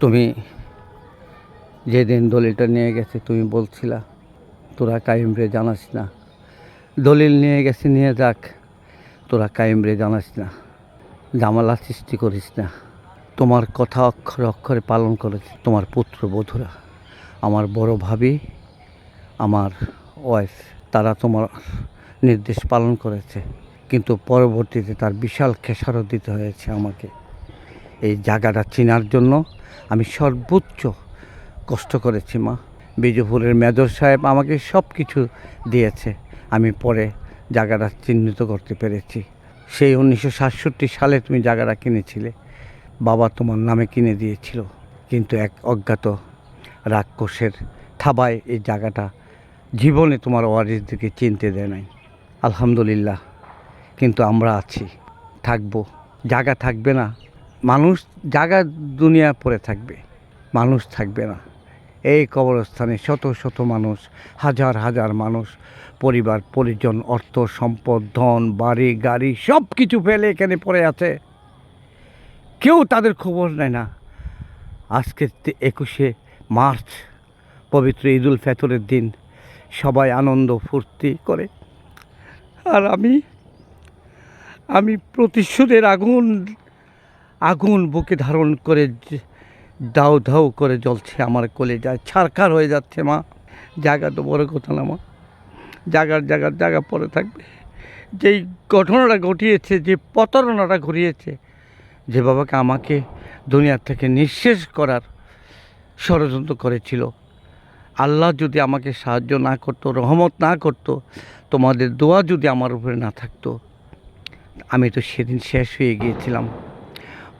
তুমি যেদিন দলিলটা নিয়ে গেছে তুমি বলছিলা তোরা কাইমরে জানাস না, দলিল নিয়ে গেছে নিয়ে যাক, তোরা কাইমরে জানাস না, জামালা সৃষ্টি করিস না। তোমার কথা অক্ষরে অক্ষরে পালন করেছে তোমার পুত্রবধূরা, আমার বড় ভাবি, আমার ওয়াইফ, তারা তোমার নির্দেশ পালন করেছে। কিন্তু পরবর্তীতে তার বিশাল খেসারত দিতে হয়েছে আমাকে। এই জায়গাটা চেনার জন্য আমি সর্বোচ্চ কষ্ট করেছি মা। বিজুপুরের মেজর সাহেব আমাকে সব কিছু দিয়েছে, আমি পরে জায়গাটা চিহ্নিত করতে পেরেছি। সেই 1967 সালে তুমি জায়গাটা কিনেছিলে, বাবা তোমার নামে কিনে দিয়েছিল, কিন্তু এক অজ্ঞাত রাক্ষসের থাবায় এই জায়গাটা জীবনে তোমার ওয়ারিসদেরকে চিনতে দেয় নাই। আলহামদুলিল্লাহ, কিন্তু আমরা আছি, থাকবো। জায়গা থাকবে না, মানুষ জায়গা দুনিয়া পড়ে থাকবে, মানুষ থাকবে না। এই কবরস্থানে শত শত মানুষ, হাজার হাজার মানুষ, পরিবার পরিজন, অর্থ সম্পদ, ধন, বাড়ি গাড়ি সব কিছু ফেলে এখানে পড়ে আছে, কেউ তাদের খবর নেয় না। আজকের 21শে মার্চ পবিত্র ঈদুল ফিতরের দিন সবাই আনন্দ ফুর্তি করে, আর আমি প্রতিশোধের আগুন বুকে ধারণ করে দাউ ধাউ করে জ্বলছে, আমার কলিজায় ছারখার হয়ে যাচ্ছে মা। জায়গা তো বড় কথা না মা, জায়গা পড়ে থাকবে। যেই ঘটনাটা ঘটিয়েছে, যে প্রতারণাটা ঘটিয়েছে, যে বাবাকে আমাকে দুনিয়ার থেকে নিঃশেষ করার ষড়যন্ত্র করেছিল, আল্লাহ যদি আমাকে সাহায্য না করতো, রহমত না করতো, তোমাদের দোয়া যদি আমার উপরে না থাকতো, আমি তো সেদিন শেষ হয়ে গিয়েছিলাম।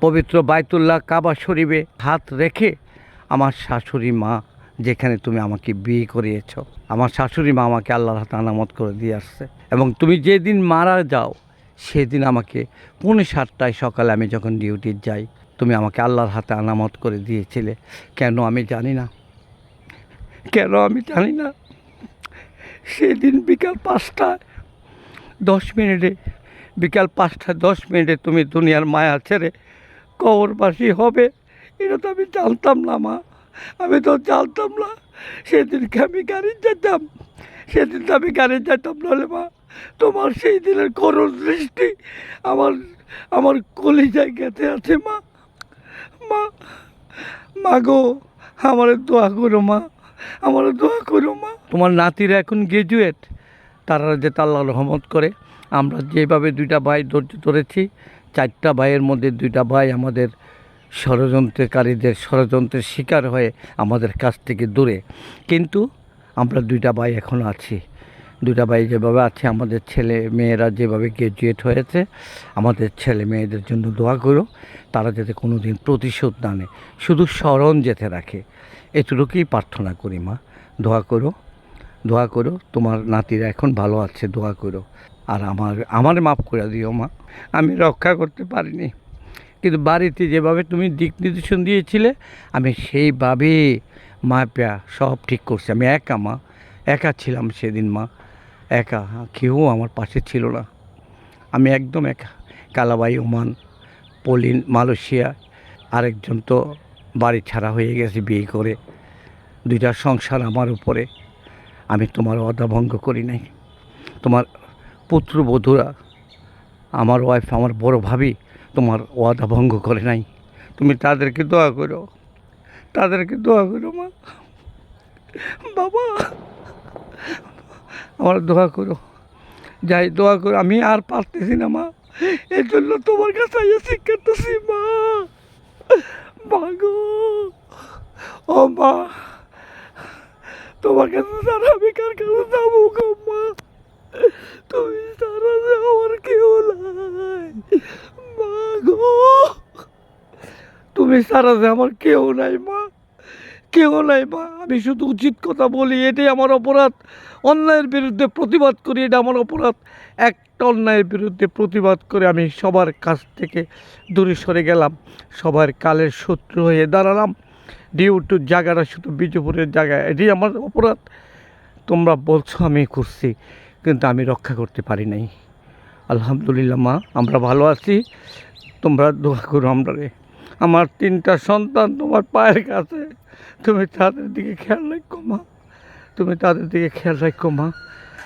পবিত্র বাইতুল্লাহ কাবা শরীফে হাত রেখে আমার শাশুড়ি মা, যেখানে তুমি আমাকে বিয়ে করিয়েছ, আমার শাশুড়ি মা আমাকে আল্লাহর হাতে আনামত করে দিয়ে আসছে। এবং তুমি যেদিন মারা যাও সেদিন আমাকে 7:45 সকালে আমি যখন ডিউটি যাই, তুমি আমাকে আল্লাহর হাতে আনামত করে দিয়েছিলে। কেন আমি জানি না, সেদিন বিকাল 5:10 তুমি দুনিয়ার মায়া ছেড়ে কবরবাসী হবে, এটা তো আমি জানতাম না মা, আমি তো জানতাম না। সেদিনকে আমি গাড়ি যেতাম নাহলে মা, তোমার সেই দিনের করুণ দৃষ্টি আমার কলিজায় গেঁথে আছে মা। মা গো, আমার দোয়া করো মা, তোমার নাতিরা এখন গ্রাজুয়েট, তারা যাতে আল্লাহ রহমত করে। আমরা যেভাবে 2টা ভাই ধৈর্য ধরেছি, 4টা ভাইয়ের মধ্যে 2টা ভাই আমাদের ষড়যন্ত্রকারীদের ষড়যন্ত্রের শিকার হয়ে আমাদের কাছ থেকে দূরে, কিন্তু আমরা 2টা ভাই এখনও আছি। 2টা ভাই যেভাবে আছে, আমাদের ছেলে মেয়েরা যেভাবে গ্রাজুয়েট হয়েছে, আমাদের ছেলে মেয়েদের জন্য দোয়া করো, তারা যাতে কোনো দিন প্রতিশোধ না নেয়, শুধু স্মরণ যেতে রাখে, এটুকুই প্রার্থনা করি মা। দোয়া করো, তোমার নাতিরা এখন ভালো আছে, দোয়া করো। আর আমার মাফ করে দিও মা, আমি রক্ষা করতে পারিনি, কিন্তু বাড়িতে যেভাবে তুমি দিক নির্দেশন দিয়েছিলে, আমি সেইভাবে মাপা সব ঠিক করছি। আমি একা ছিলাম সেদিন মা, একা, কেউ আমার পাশে ছিল না, আমি একদম একা। কালাবাই ওমান, পলিন মালয়েশিয়া, আরেকজন তো বাড়ি ছাড়া হয়ে গেছে বিয়ে করে, 2টা সংসার আমার উপরে। আমি তোমার ওয়াদা ভঙ্গ করি নাই, তোমার পুত্রবধূরা, আমার ওয়াইফ, আমার বড় ভাবি তোমার ওয়াদা ভঙ্গ করে নাই। তুমি তাদেরকে দোয়া করো মা। বাবা, আমার দোয়া করো, দোয়া করো। আমি আর পারতেছি না মা, এর জন্য তোমার কাছে শিক্ষার্থী মা গো, ও মা, তোমার কাছে ছাড়া আমি কার কাছে যাবো গো মা? তুমি ছাড়া যে আমার কেউ নাই মা গো, তুমি ছাড়া যে আমার কেউ নাই মা। আমি শুধু উচিত কথা বলি, এটাই আমার অপরাধ। অন্যায়ের বিরুদ্ধে প্রতিবাদ করি, এটা আমার অপরাধ। একটা অন্যায়ের বিরুদ্ধে প্রতিবাদ করে আমি সবার কাছ থেকে দূরে সরে গেলাম, সবার কালের শত্রু হয়ে দাঁড়ালাম। ডিউটির জায়গাটা শুধু বিজুপুরের জায়গায়, এটাই আমার অপরাধ। তোমরা বলছো আমি করছি, কিন্তু আমি রক্ষা করতে পারি নাই। আলহামদুলিল্লাহ মা, আমরা ভালো আছি, তোমরা দোয়া করো আমরা রে। আমার 3টা সন্তান তোমার পায়ের কাছে, তুমি তাদের দিকে খেয়াল রাখো মা, তুমি তাদের দিকে খেয়াল রাখো মা।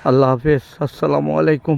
আল্লাহ হাফেজ, আসসালামু আলাইকুম।